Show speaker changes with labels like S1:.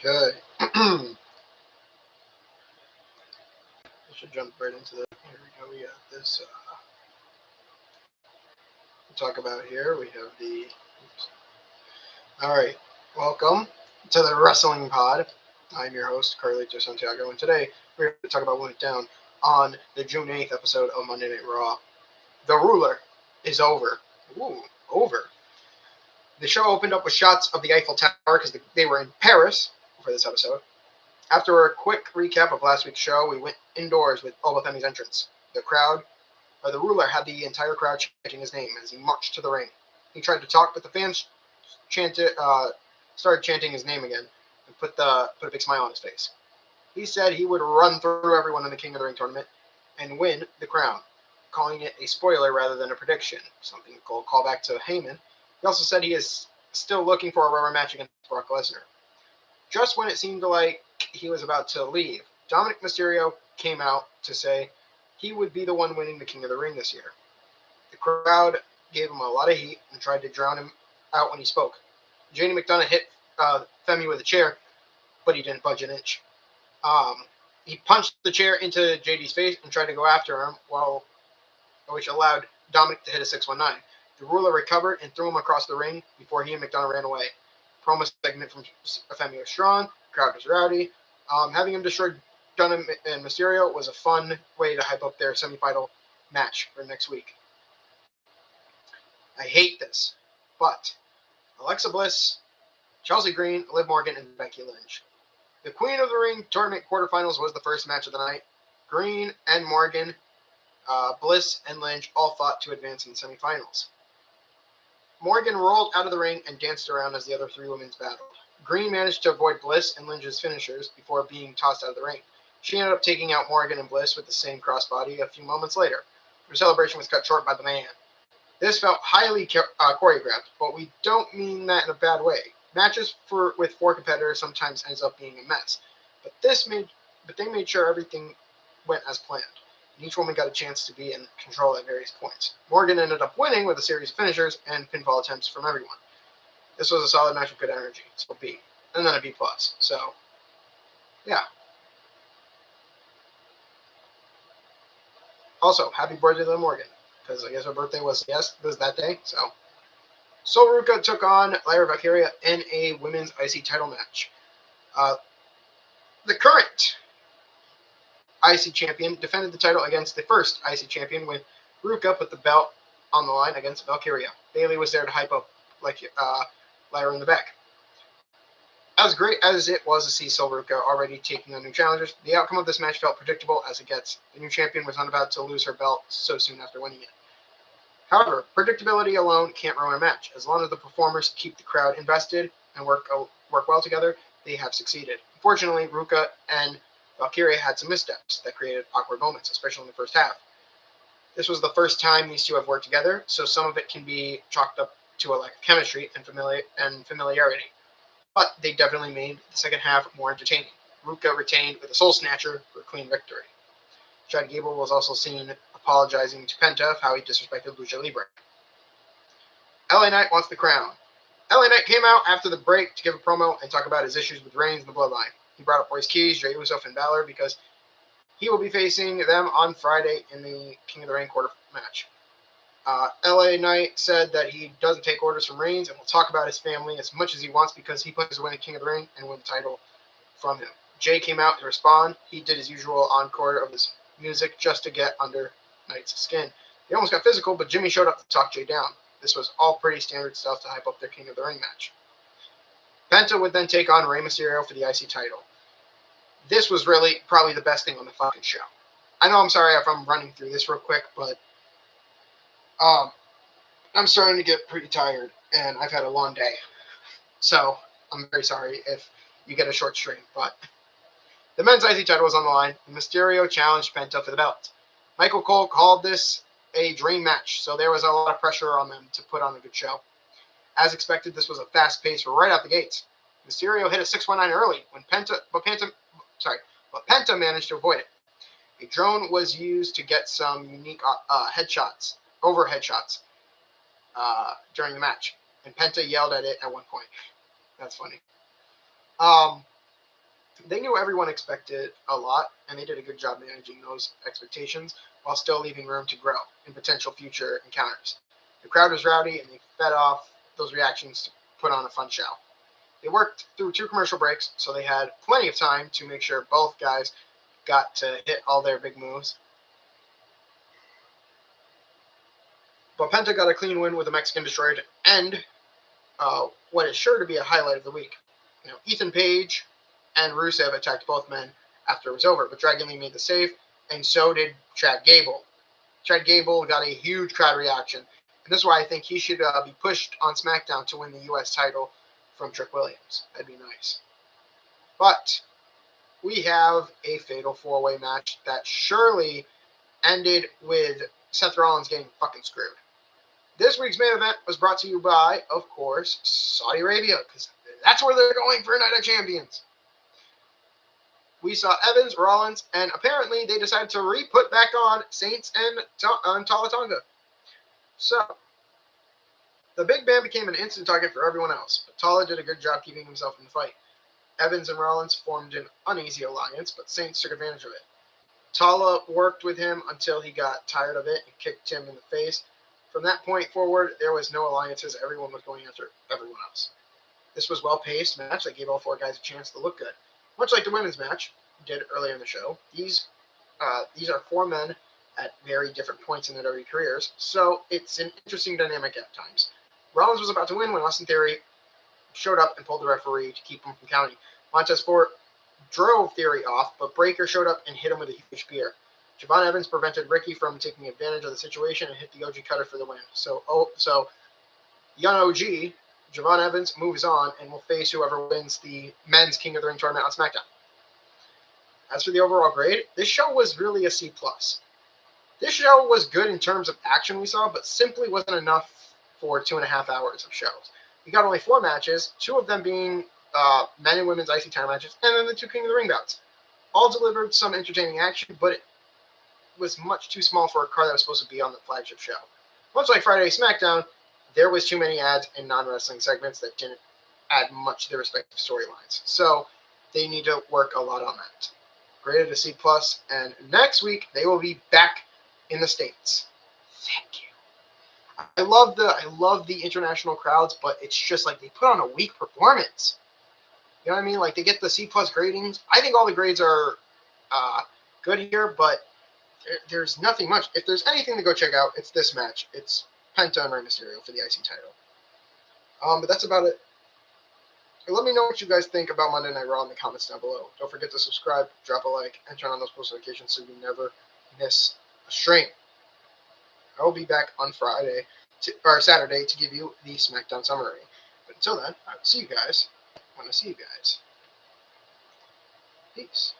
S1: Okay. I should jump right into the. Here we go. We got this. We'll talk about here. We have the. Oops. All right. Welcome to the Wrestling Pod. I'm your host, Carlito Santiago, and today we're going to talk about what went down on the June 8th episode of Monday Night Raw. The Ruler is over. Ooh, over. The show opened up with shots of the Eiffel Tower because they were in Paris for this episode. After a quick recap of last week's show, we went indoors with Oba Femi's entrance. The Ruler had the entire crowd chanting his name as he marched to the ring. He tried to talk, but the fans started chanting his name again and put a big smile on his face. He said he would run through everyone in the King of the Ring tournament and win the crown, calling it a spoiler rather than a prediction, something called callback to Heyman. He also said he is still looking for a rubber match against Brock Lesnar. Just when it seemed like he was about to leave, Dominic Mysterio came out to say he would be the one winning the King of the Ring this year. The crowd gave him a lot of heat and tried to drown him out when he spoke. JD McDonough hit Femi with a chair, but he didn't budge an inch. He punched the chair into JD's face and tried to go after him, which allowed Dominic to hit a 619. The Ruler recovered and threw him across the ring before he and McDonough ran away. Promo segment from Femi was strong. The crowd was rowdy. Having him destroy Dunham and Mysterio was a fun way to hype up their semifinal match for next week. I hate this, but Alexa Bliss, Chelsea Green, Liv Morgan, and Becky Lynch. The Queen of the Ring tournament quarterfinals was the first match of the night. Green and Morgan, Bliss and Lynch all fought to advance in the semifinals. Morgan rolled out of the ring and danced around as the other three women battled. Green managed to avoid Bliss and Lynch's finishers before being tossed out of the ring. She ended up taking out Morgan and Bliss with the same crossbody a few moments later. Her celebration was cut short by the man. This felt highly choreographed, but we don't mean that in a bad way. Matches with four competitors sometimes ends up being a mess, but they made sure everything went as planned. And each woman got a chance to be in control at various points. Morgan ended up winning with a series of finishers and pinfall attempts from everyone. This was a solid match with good energy, so B, and then a B+. So, yeah. Also, happy birthday to Morgan, because I guess her birthday was that day. So, Sol Ruca took on Lyra Valkyria in a women's IC title match. The current IC champion defended the title against the first IC champion when Ruca put the belt on the line against Valkyria. Bayley was there to hype up Lyra in the back. As great as it was to see Sol Ruca already taking on new challengers, the outcome of this match felt predictable as it gets. The new champion was not about to lose her belt so soon after winning it. However, predictability alone can't ruin a match. As long as the performers keep the crowd invested and work well together, they have succeeded. Unfortunately, Ruca and Valkyria had some missteps that created awkward moments, especially in the first half. This was the first time these two have worked together, so some of it can be chalked up to a lack of chemistry and familiarity. But they definitely made the second half more entertaining. Ruca retained with a soul snatcher for a clean victory. Chad Gable was also seen apologizing to Penta for how he disrespected Lucha Libre. LA Knight wants the crown. LA Knight came out after the break to give a promo and talk about his issues with Reigns and the Bloodline. He brought up Royce Keys, Jey Uso, and Balor because he will be facing them on Friday in the King of the Ring quarter match. LA Knight said that he doesn't take orders from Reigns and will talk about his family as much as he wants because he plans to win the King of the Ring and win the title from him. Jay came out to respond. He did his usual encore of his music just to get under Knight's skin. He almost got physical, but Jimmy showed up to talk Jay down. This was all pretty standard stuff to hype up their King of the Ring match. Penta would then take on Rey Mysterio for the IC title. This was really probably the best thing on the fucking show. I know I'm sorry if I'm running through this real quick, but I'm starting to get pretty tired, and I've had a long day. So I'm very sorry if you get a short stream, but the men's IC title was on the line. Mysterio challenged Penta for the belt. Michael Cole called this a dream match, so there was a lot of pressure on them to put on a good show. As expected, this was a fast pace right out the gates. Mysterio hit a 619 early but Penta managed to avoid it. A drone was used to get some unique overhead shots during the match, and Penta yelled at it at one point. That's funny. They knew everyone expected a lot, and they did a good job managing those expectations while still leaving room to grow in potential future encounters. The crowd was rowdy, and they fed off those reactions to put on a fun show. They worked through 2 commercial breaks, so they had plenty of time to make sure both guys got to hit all their big moves. But Penta got a clean win with a Mexican Destroyer to end what is sure to be a highlight of the week. Ethan Page and Rusev attacked both men after it was over, but Dragon Lee made the save, and so did Chad Gable. Chad Gable got a huge crowd reaction, and this is why I think he should be pushed on SmackDown to win the U.S. title from Trick Williams. That'd be nice. But we have a fatal 4-way match that surely ended with Seth Rollins getting fucking screwed. This week's main event was brought to you by, of course, Saudi Arabia, because that's where they're going for Night of Champions. We saw Evans, Rollins, and apparently they decided to re-put back on Saints and Tala Tonga. So, the big man became an instant target for everyone else, but Tala did a good job keeping himself in the fight. Evans and Rollins formed an uneasy alliance, but Saints took advantage of it. Tala worked with him until he got tired of it and kicked him in the face. From that point forward, there was no alliances. Everyone was going after everyone else. This was a well-paced match that gave all 4 guys a chance to look good. Much like the women's match we did earlier in the show, these are 4 men at very different points in their WWE careers, so it's an interesting dynamic at times. Rollins was about to win when Austin Theory showed up and pulled the referee to keep him from counting. Montez Ford drove Theory off, but Breakker showed up and hit him with a huge spear. Javon Evans prevented Ricky from taking advantage of the situation and hit the OG cutter for the win. So young OG, Javon Evans, moves on and will face whoever wins the men's King of the Ring tournament on SmackDown. As for the overall grade, this show was really a C+. This show was good in terms of action we saw, but simply wasn't enough for 2.5 hours of shows. We got only 4 matches, 2 of them being men and women's IC title matches, and then the 2 King of the Ring bouts. All delivered some entertaining action, but it was much too small for a card that was supposed to be on the flagship show. Much like Friday SmackDown, there was too many ads and non-wrestling segments that didn't add much to their respective storylines. So they need to work a lot on that. Graded a C+, and next week they will be back in the States. Thank you. I love the international crowds, but it's just like they put on a weak performance. You know what I mean? Like they get the C+ gradings. I think all the grades are good here, but there's nothing much. If there's anything to go check out, it's this match. It's Penta and Rey Mysterio for the IC title. But that's about it. Let me know what you guys think about Monday Night Raw in the comments down below. Don't forget to subscribe, drop a like, and turn on those post notifications so you never miss a stream. I will be back on Saturday to give you the SmackDown summary. But until then, I will see you guys when I see you guys. Peace.